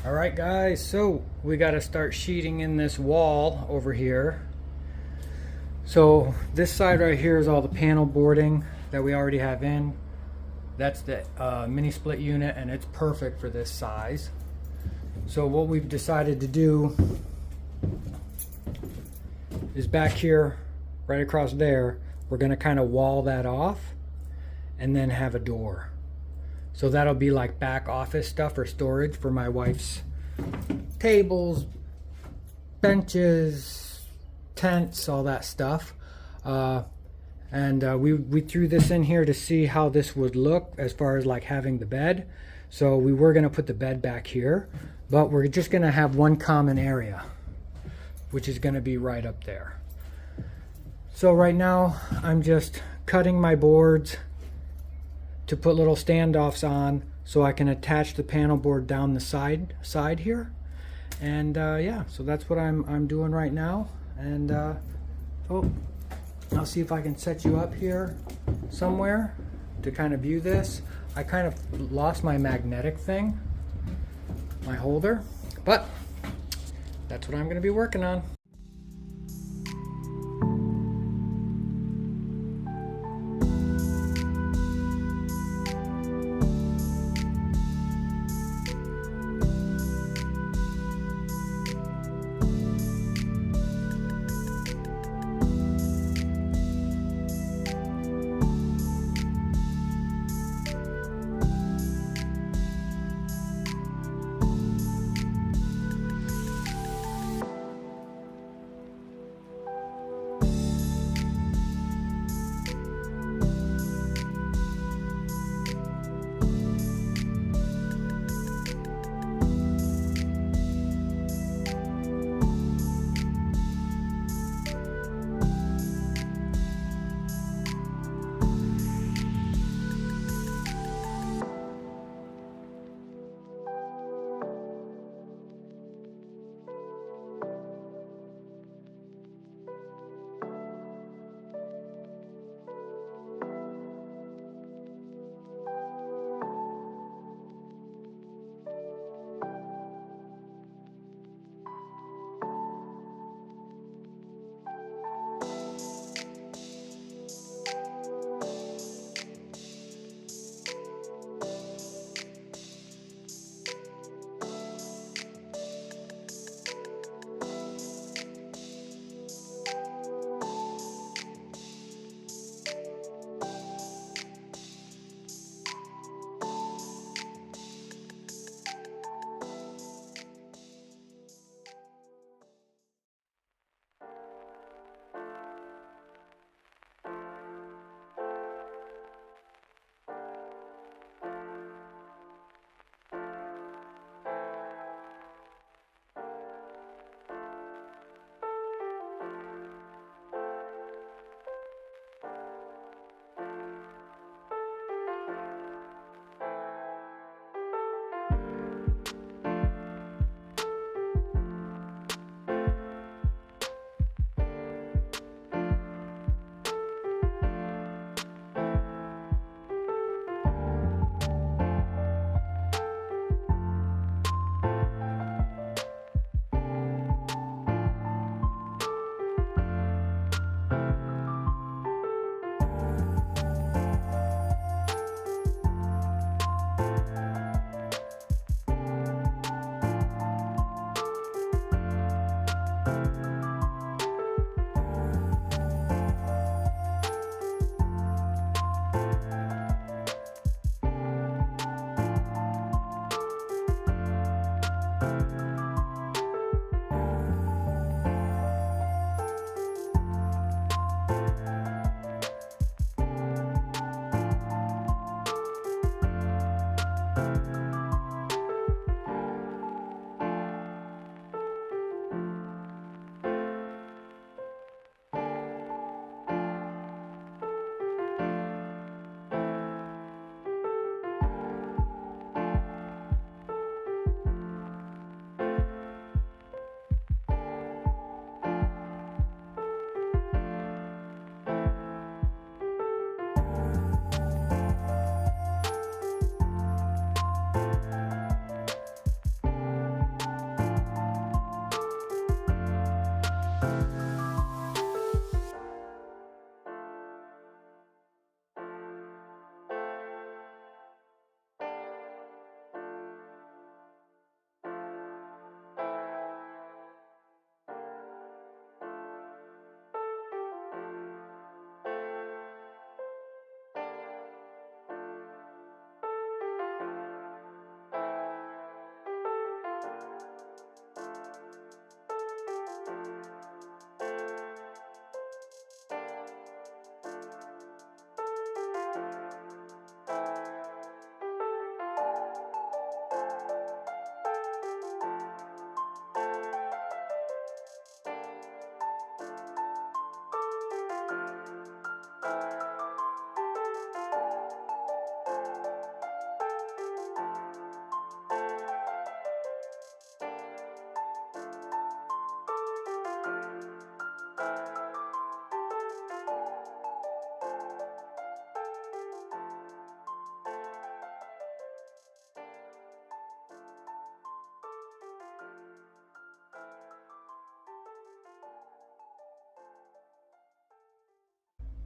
All right, guys, so we got to start sheeting in this wall over here. So this side right here is all the panel boarding that we already have in. That's the mini split unit, and it's perfect for this size. So what we've decided to do is back here, right across there, we're going to kind of wall that off and then have a door. So that'll be like back office stuff or storage for my wife's tables, benches, tents, all that stuff. We threw this in here to see how this would look as far as like having the bed. So we were going to put the bed back here, but we're just going to have one common area, which is going to be right up there. So right now I'm just cutting my boards to put little standoffs on so I can attach the panel board down the side here. And yeah, so that's what I'm doing right now. And I'll see if I can set you up here somewhere to kind of view this. I kind of lost my magnetic thing, my holder, but that's what I'm going to be working on.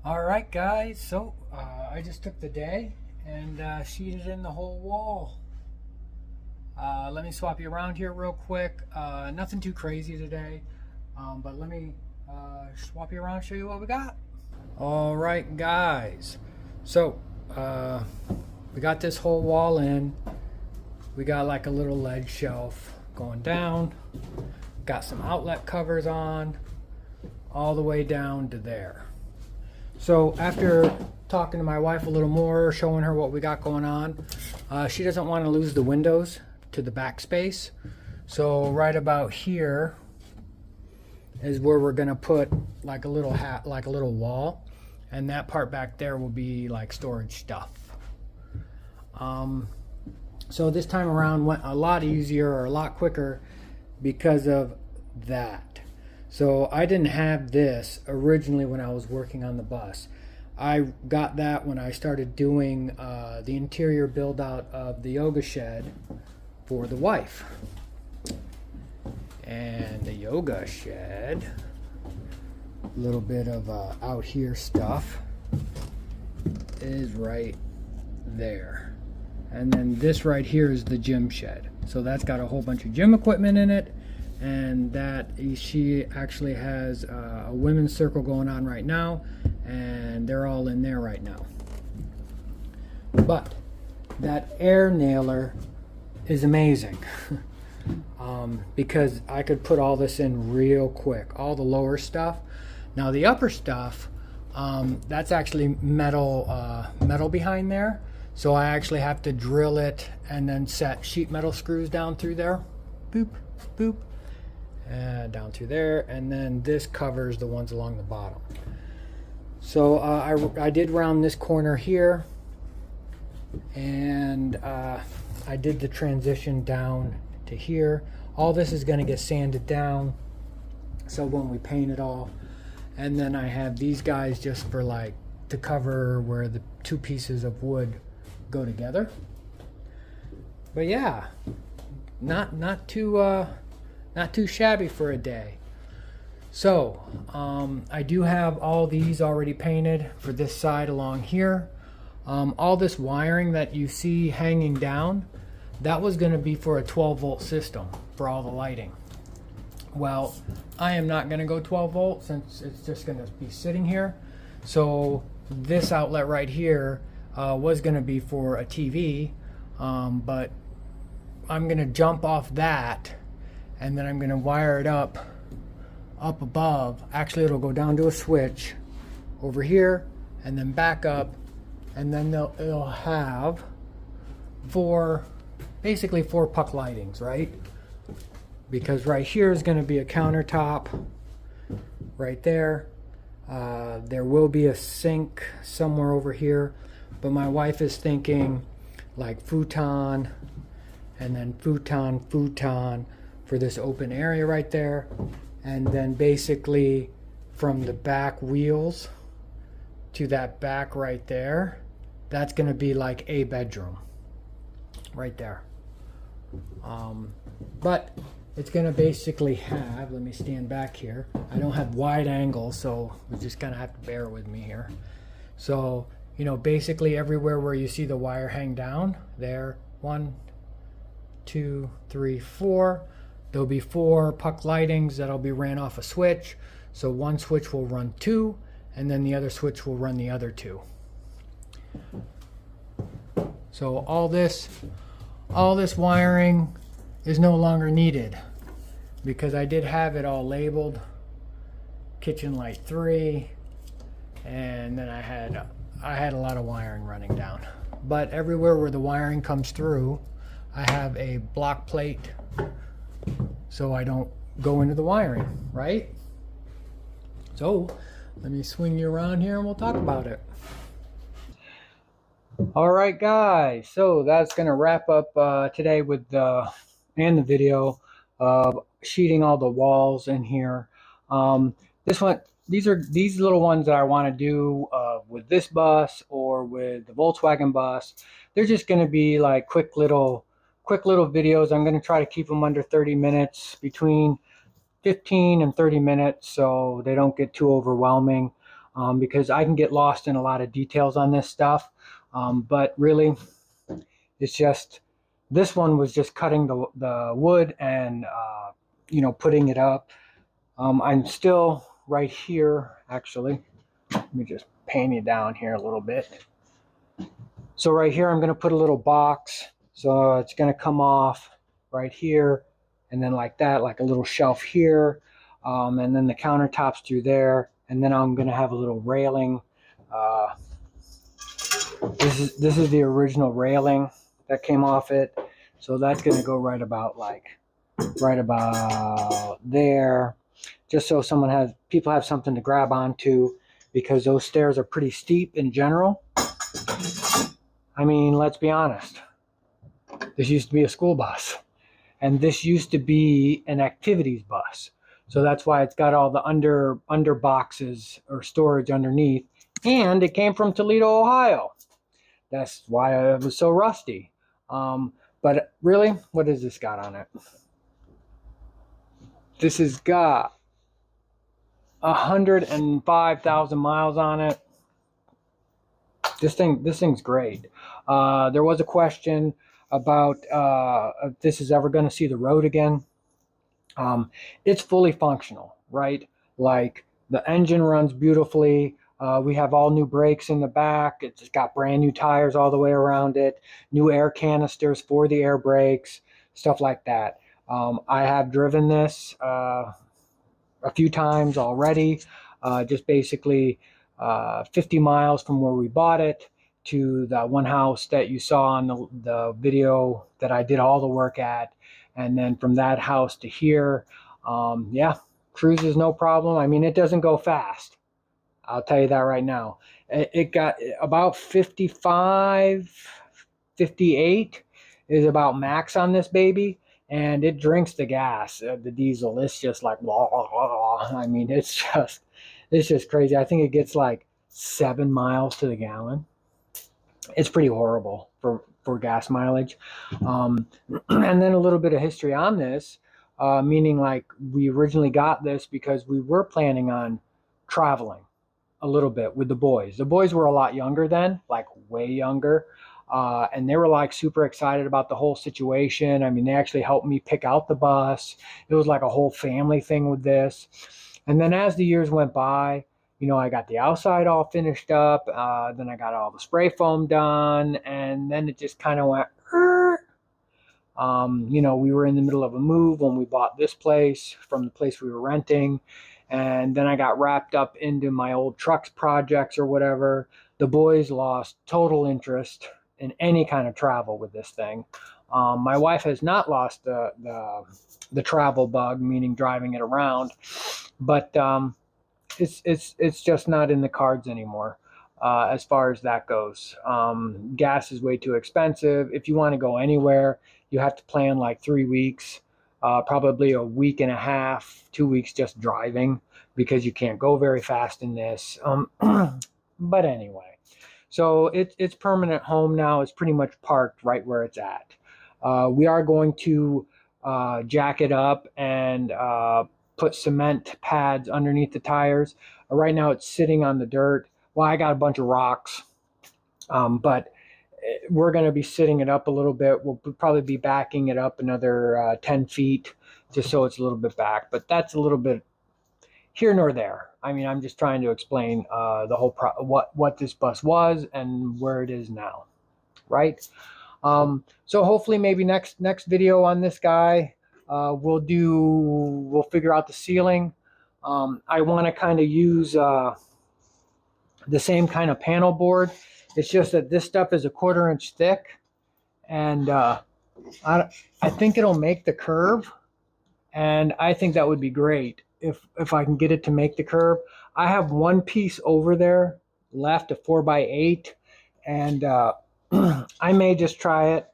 All right, guys, so I just took the day and sheeted in the whole wall. Let me swap you around here real quick. Nothing too crazy today, but let me swap you around, show you what we got. All right, guys, so we got this whole wall in. We got like a little ledge shelf going down, got some outlet covers on all the way down to there. So after talking to my wife a little more, showing her what we got going on, she doesn't want to lose the windows to the backspace. So right about here is where we're gonna put like a little wall, and that part back there will be like storage stuff. So this time around went a lot easier, or a lot quicker, because of that. So I didn't have this originally when I was working on the bus. I got that when I started doing the interior build out of the yoga shed for the wife. And the yoga shed, a little bit of out here stuff, is right there. And then this right here is the gym shed. So that's got a whole bunch of gym equipment in it. And that she actually has a women's circle going on right now, and they're all in there right now. But that air nailer is amazing. Because I could put all this in real quick, all the lower stuff. Now the upper stuff, that's actually metal behind there, so I actually have to drill it and then set sheet metal screws down through there, boop boop, and down through there, and then this covers the ones along the bottom. So I did round this corner here, and I did the transition down to here. All this is going to get sanded down, so when we paint it all, and then I have these guys just for like to cover where the two pieces of wood go together. But yeah, not too shabby for a day. So I do have all these already painted for this side along here. All this wiring that you see hanging down, that was going to be for a 12-volt system for all the lighting. Well, I am not going to go 12 volt since it's just going to be sitting here. So this outlet right here was going to be for a TV, but I'm going to jump off that, and then I'm going to wire it up above. Actually, it'll go down to a switch over here and then back up, and then it'll have basically four puck lightings, right? Because right here is going to be a countertop right there. There will be a sink somewhere over here, but my wife is thinking like futon, and then futon for this open area right there, and then basically from the back wheels to that back right there, that's going to be like a bedroom right there. But it's going to basically have, let me stand back here, I don't have wide angle, so you just kind of have to bear with me here. So, you know, basically everywhere where you see the wire hang down there, 1, 2, 3, 4, there'll be 4 puck lightings that'll be ran off a switch. So one switch will run 2, and then the other switch will run the other 2. So all this wiring is no longer needed, because I did have it all labeled kitchen light 3, and then I had a lot of wiring running down. But everywhere where the wiring comes through, I have a block plate so I don't go into the wiring, right? So let me swing you around here and we'll talk about it. All right, guys, so that's going to wrap up today with the video of sheeting all the walls in here. These little ones that I want to do with this bus or with the Volkswagen bus. They're just going to be like quick little videos. I'm going to try to keep them under 30 minutes, between 15 and 30 minutes, so they don't get too overwhelming. because I can get lost in a lot of details on this stuff. But really, it's just, this one was just cutting the wood and, you know, putting it up. I'm still right here, actually. Let me just pan you down here a little bit. So right here, I'm going to put a little box. So it's going to come off right here, and then like that, like a little shelf here, and then the countertops through there, and then I'm going to have a little railing. This is the original railing that came off it, so that's going to go right about there, just so people have something to grab onto, because those stairs are pretty steep in general. I mean, let's be honest. This used to be a school bus, and this used to be an activities bus. So that's why it's got all the under boxes or storage underneath, and it came from Toledo, Ohio. That's why it was so rusty. But really, what has this got on it? This has got 105,000 miles on it. This thing's great. There was a question about if this is ever going to see the road again. It's fully functional, right? Like, the engine runs beautifully. We have all new brakes in the back. It's got brand new tires all the way around it, new air canisters for the air brakes, stuff like that. I have driven this a few times already, just basically 50 miles from where we bought it to the one house that you saw on the video that I did all the work at, and then from that house to here. Yeah, cruises no problem. I mean, it doesn't go fast, I'll tell you that right now. It got about 55, 58 is about max on this baby, and it drinks the gas, the diesel. It's just like, blah, blah, blah. I mean, it's just crazy. I think it gets like 7 miles to the gallon. It's pretty horrible for gas mileage. And then a little bit of history on this, meaning like we originally got this because we were planning on traveling a little bit with the boys. The boys were a lot younger then, like way younger. And they were like super excited about the whole situation. I mean, they actually helped me pick out the bus. It was like a whole family thing with this. And then as the years went by, you know, I got the outside all finished up. Then I got all the spray foam done. And then it just kind of went, you know, we were in the middle of a move when we bought this place from the place we were renting. And then I got wrapped up into my old trucks projects or whatever. The boys lost total interest in any kind of travel with this thing. My wife has not lost the travel bug, meaning driving it around, but it's just not in the cards anymore as far as that goes. Gas is way too expensive. If you want to go anywhere, you have to plan like 3 weeks, probably a week and a half, 2 weeks just driving, because you can't go very fast in this. But anyway, so it's permanent home now. It's pretty much parked right where it's at. We are going to jack it up and put cement pads underneath the tires. Right now it's sitting on the dirt. Well, I got a bunch of rocks, but we're going to be sitting it up a little bit. We'll probably be backing it up another 10 feet just so it's a little bit back, but that's a little bit here nor there. I mean, I'm just trying to explain the whole what this bus was and where it is now, right? So hopefully maybe next video on this guy, we'll figure out the ceiling. I want to kind of use the same kind of panel board. It's just that this stuff is a 1/4 inch thick, and I think it'll make the curve, and I think that would be great if I can get it to make the curve. I have one piece over there left, a 4x8, and I may just try it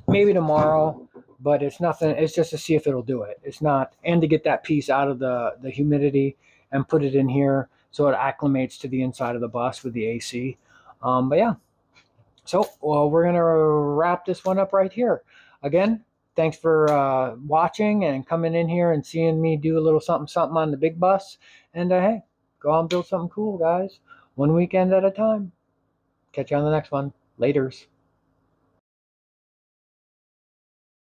maybe tomorrow, but it's nothing. It's just to see if it'll do it. It's not, and to get that piece out of the humidity and put it in here so it acclimates to the inside of the bus with the AC. But yeah, so we're going to wrap this one up right here. Again, thanks for watching and coming in here and seeing me do a little something on the big bus. And hey, Go out and build something cool, guys. One weekend at a time. Catch you on the next one. Laters.